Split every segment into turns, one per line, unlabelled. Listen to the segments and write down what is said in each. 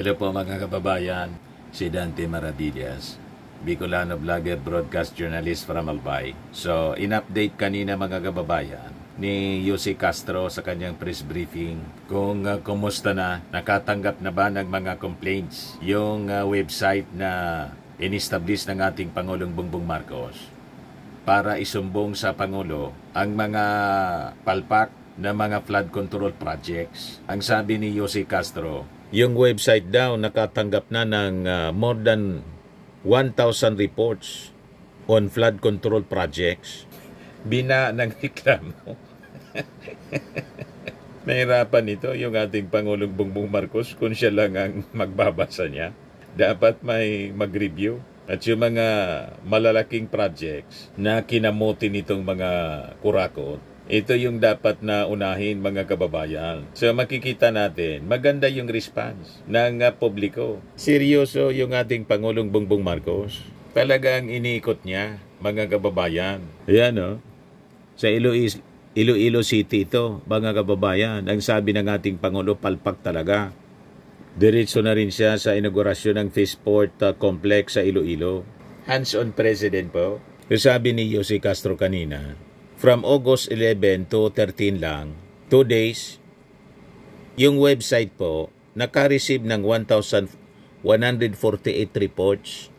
Hello po mga kababayan, si Dante Maravillas, Bicolano vlogger, broadcast journalist from Albay. So, in-update kanina mga kababayan ni Jose Castro sa kanyang press briefing kung kumusta na, nakatanggap na ba ng mga complaints yung website na in-establish ng ating Pangulong Bongbong Marcos para isumbong sa Pangulo ang mga palpak na mga flood control projects. Ang sabi ni Jose Castro, yung website daw nakatanggap na ng more than 1,000 reports on flood control projects. Bina ng reklamo. Mahirapan ito yung ating Pangulong Bongbong Marcos kung siya lang ang magbabasa niya. Dapat may mag-review. At yung mga malalaking projects na kinamuti nitong mga kurakot, ito yung dapat na unahin mga kababayan. So makikita natin, maganda yung response ng publiko. Seryoso yung ating Pangulong Bongbong Marcos. Talagang iniikot niya mga kababayan. Ayan o. Sa Iloilo City ito, mga kababayan. Ang sabi ng ating Pangulo, palpak talaga. Diretso na rin siya sa inaugurasyon ng Faceport Complex sa Iloilo. Hands-on President po. So sabi ni Jose Castro kanina, from August 11 to 13 lang, 2 days, yung website po, naka-receive ng 1,148 reports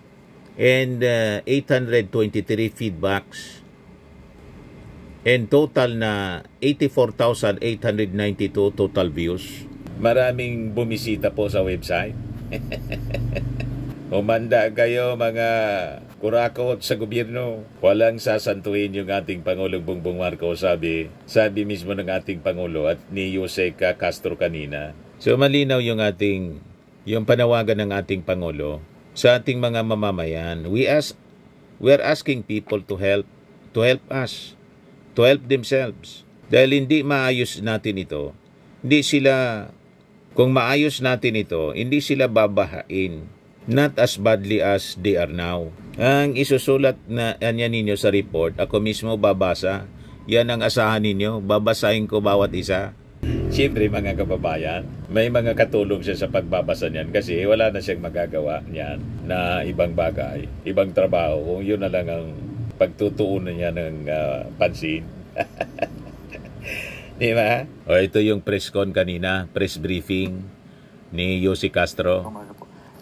and 823 feedbacks and total na 84,892 total views. Maraming bumisita po sa website. Umanda kayo mga kurakot sa gobyerno. Walang sasantuin yung ating Pangulong Bongbong Marcos, sabi mismo ng ating Pangulo at ni Jose Castro kanina. So malinaw yung panawagan ng ating Pangulo sa ating mga mamamayan. We're asking people to help us, to help themselves. Dahil hindi maayos natin ito. Kung maayos natin ito, hindi sila babahain. Not as badly as they are now. Ang isusulat na yan ninyo sa report, ako mismo babasa. Yan ang asahan ninyo. Babasahin ko bawat isa. Siyempre mga kababayan, may mga katulong siya sa pagbabasa niyan kasi wala na siyang magagawa niyan na ibang bagay, ibang trabaho. Kung yun na lang ang pagtutuunan niya ng pansin. Di ba? O ito yung press con kanina, press briefing ni Jose Castro.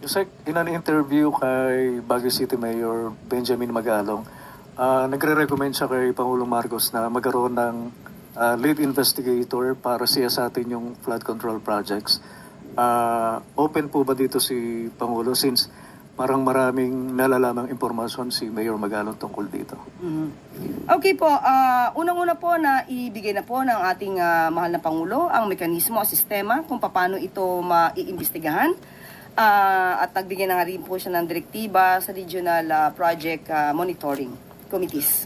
Yusek, in an interview kay Baguio City Mayor Benjamin Magalong, nagre-recommend siya kay Pangulong Marcos na magkaroon ng lead investigator para siyasatin yung flood control projects. Open po ba dito si Pangulo since parang maraming nalalamang impormasyon si Mayor Magalong tungkol dito?
Okay po, unang-una po na ibigay na po ng ating mahal na Pangulo ang mekanismo o sistema kung paano ito maiimbestigahan. At nagbigay na nga rin po siya ng direktiba sa regional project monitoring committees.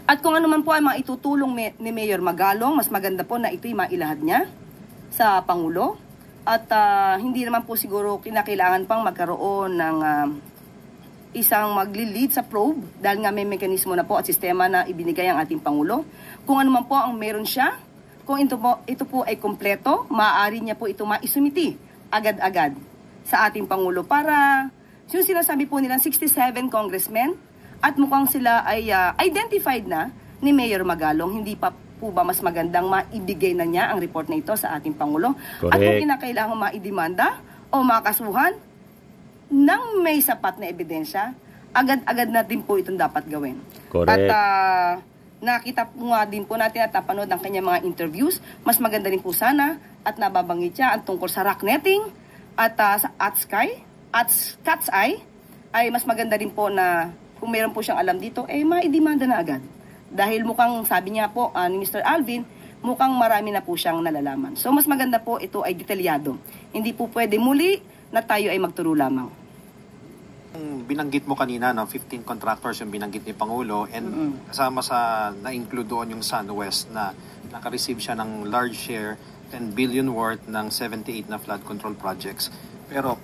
At kung ano man po ay maitutulong ni Mayor Magalong, mas maganda po na ito'y mailahad niya sa Pangulo. At hindi naman po siguro kinakailangan pang magkaroon ng isang magli-lead sa probe dahil nga may mekanismo na po at sistema na ibinigay ang ating Pangulo. Kung ano man po ang meron siya, kung ito po ay kompleto, maaari niya po ito maisumiti agad-agad sa ating Pangulo para yung sinasabi po nilang 67 congressmen at mukhang sila ay identified na ni Mayor Magalong. Hindi pa po ba mas magandang maibigay na niya ang report na ito sa ating Pangulo? Correct. At kung kinakailangan maidemanda o makasuhan ng may sapat na ebidensya, agad-agad natin po itong dapat gawin.
Correct.
At nakita po nga din po natin at napanood ang kanyang mga interviews, mas maganda rin po sana at nababanggit siya ang tungkol sa rock netting at sa Cat's Eye, ay mas maganda rin po na kung meron po siyang alam dito, maidemanda na agad. Dahil mukhang, sabi niya po ni Mr. Alvin, mukhang marami na po siyang nalalaman. So mas maganda po ito ay detalyado. Hindi po pwede muli na tayo ay magturo lamang.
Binanggit mo kanina, 15 contractors yung binanggit ni Pangulo and kasama sa na-include doon yung SunWest na naka-receive siya ng large share, 10 billion worth ng 78 na flood control projects. Pero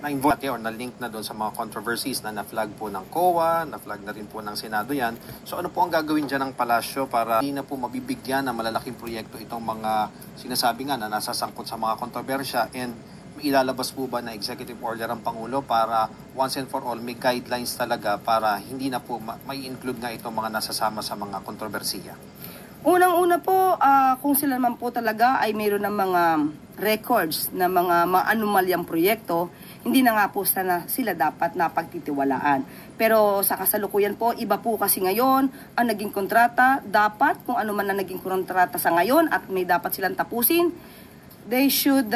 na-involve or na-link na doon sa mga controversies na na-flag po ng COA, na-flag na rin po ng Senado yan. So ano po ang gagawin dyan ng palasyo para hindi na po mabibigyan ng malalaking proyekto itong mga sinasabi nga na nasasangkot sa mga kontrobersya and ilalabas po ba na executive order ang Pangulo para once and for all may guidelines talaga para hindi na po may include nga itong mga nasasama sa mga kontrobersiya?
Unang-una po, kung sila naman po talaga ay mayroon ng mga records na mga maanumalyang proyekto, hindi na nga po sila dapat na pagtitiwalaan. Pero sa kasalukuyan po, iba po kasi ngayon ang naging kontrata. Dapat kung ano man na naging kontrata sa ngayon at may dapat silang tapusin, they should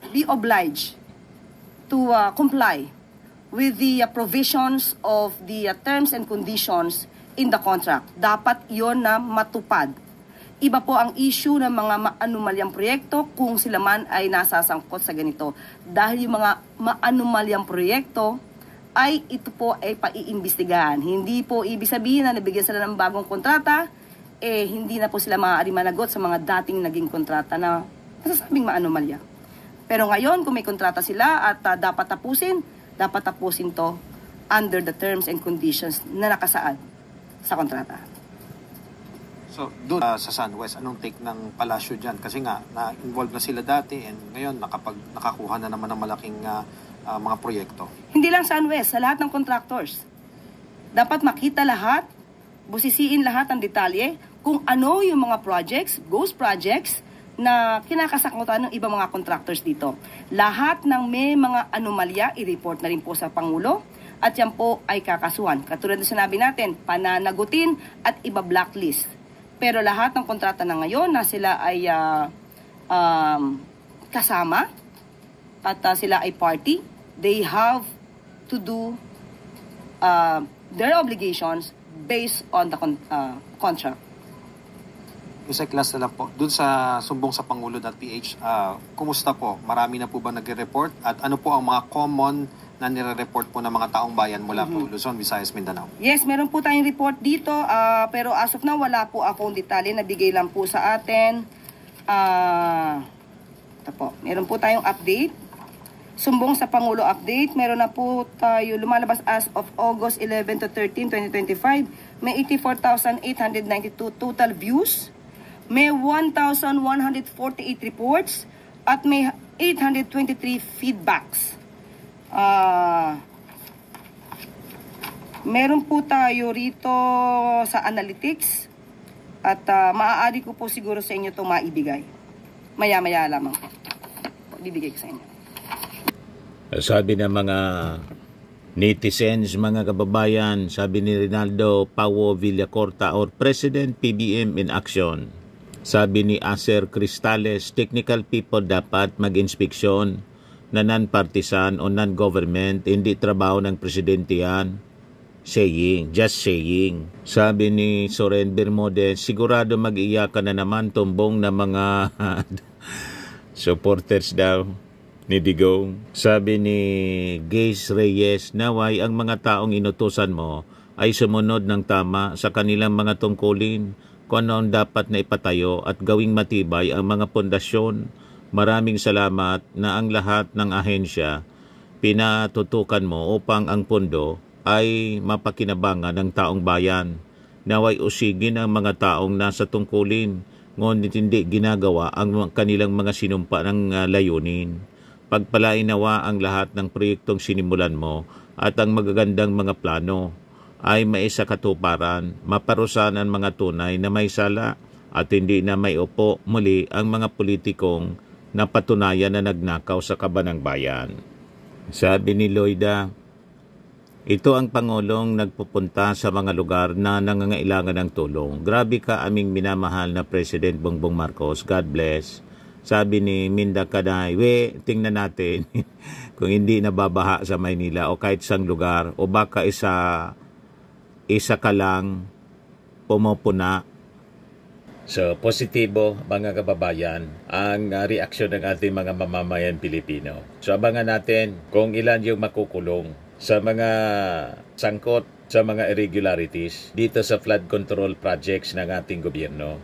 be obliged to comply with the provisions of the terms and conditions in the contract. Dapat iyon na matupad. Iba po ang issue ng mga maanumalyang proyekto kung sila man ay nasasangkot sa ganito. Dahil yung mga maanumalyang proyekto ay ito po ay paiimbestigahan. Hindi po ibig sabihin na nabigyan sila ng bagong kontrata, hindi na po sila maaari managot sa mga dating naging kontrata na masasabing maanumalya. Pero ngayon, kung may kontrata sila at dapat tapusin to under the terms and conditions na nakasaad sa kontrata.
So, doon sa SunWest, anong take ng palasyo dyan? Kasi nga, na-involved na sila dati and ngayon nakakuha na naman ng malaking mga proyekto.
Hindi lang SunWest, sa lahat ng contractors. Dapat makita lahat, busisiin lahat ang detalye kung ano yung mga projects, ghost projects, na kinakasakutan ng ibang mga contractors dito. Lahat ng may mga anomalya, i-report na rin po sa Pangulo at yan po ay kakasuhan. Katulad na sinabi natin, pananagutin at iba-blacklist. Pero lahat ng kontrata na ngayon na sila ay kasama at sila ay party, they have to do their obligations based on the contract.
Isa class na lang po, doon sa sumbong-sa-pangulo.ph, kumusta po? Marami na po ba nagre-report? At ano po ang mga common na nire-report po ng mga taong bayan mula po Luzon, Visayas, Mindanao?
Yes, meron po tayong report dito, pero as of now, wala po akong detalye, nabigay lang po sa atin. Ito po, meron po tayong update. Sumbong sa Pangulo update, meron na po tayo lumalabas as of August 11 to 13, 2025. May 84,892 total views. May 1,148 reports at may 823 feedbacks. Meron po tayo rito sa analytics at maaari ko po siguro sa inyo itong maibigay. Maya-maya lamang po. Bibigay ko sa inyo.
Sabi ng mga netizens, mga kababayan, sabi ni Rinaldo Pauo Villacorta, or President PBM in action. Sabi ni Acer Cristales, technical people dapat mag-inspeksyon na non-partisan o non-government, hindi trabaho ng presidente yan. Just saying. Sabi ni Soren Bermudez, sigurado mag-iyakan na naman tumbong na mga supporters daw ni Digong. Sabi ni Gaze Reyes, naway ang mga taong inutusan mo ay sumunod ng tama sa kanilang mga tungkulin kung ano ang dapat na ipatayo at gawing matibay ang mga pundasyon. Maraming salamat na ang lahat ng ahensya pinatutukan mo upang ang pundo ay mapakinabangan ng taong bayan. Naway usigin ang mga taong nasa tungkulin, ngunit hindi ginagawa ang kanilang mga sinumpa ng layunin. Pagpalain nawa ang lahat ng proyektong sinimulan mo at ang magagandang mga plano ay maisakatuparan, maparusahan ang mga tunay na may sala at hindi na may upo muli ang mga politikong napatunayan na nagnakaw sa kaban ng bayan. Sabi ni Loida, ito ang Pangulong nagpupunta sa mga lugar na nangangailangan ng tulong. Grabe ka aming minamahal na President Bongbong Marcos. God bless. Sabi ni Minda Kaday, tingnan natin kung hindi nababaha sa Maynila o kahit sang lugar o baka isa ka lang pumupuna. So, positibo mga kababayan ang reaksyon ng ating mga mamamayan Pilipino. So, abangan natin kung ilan yung makukulong sa mga sangkot sa mga irregularities dito sa flood control projects ng ating gobyerno.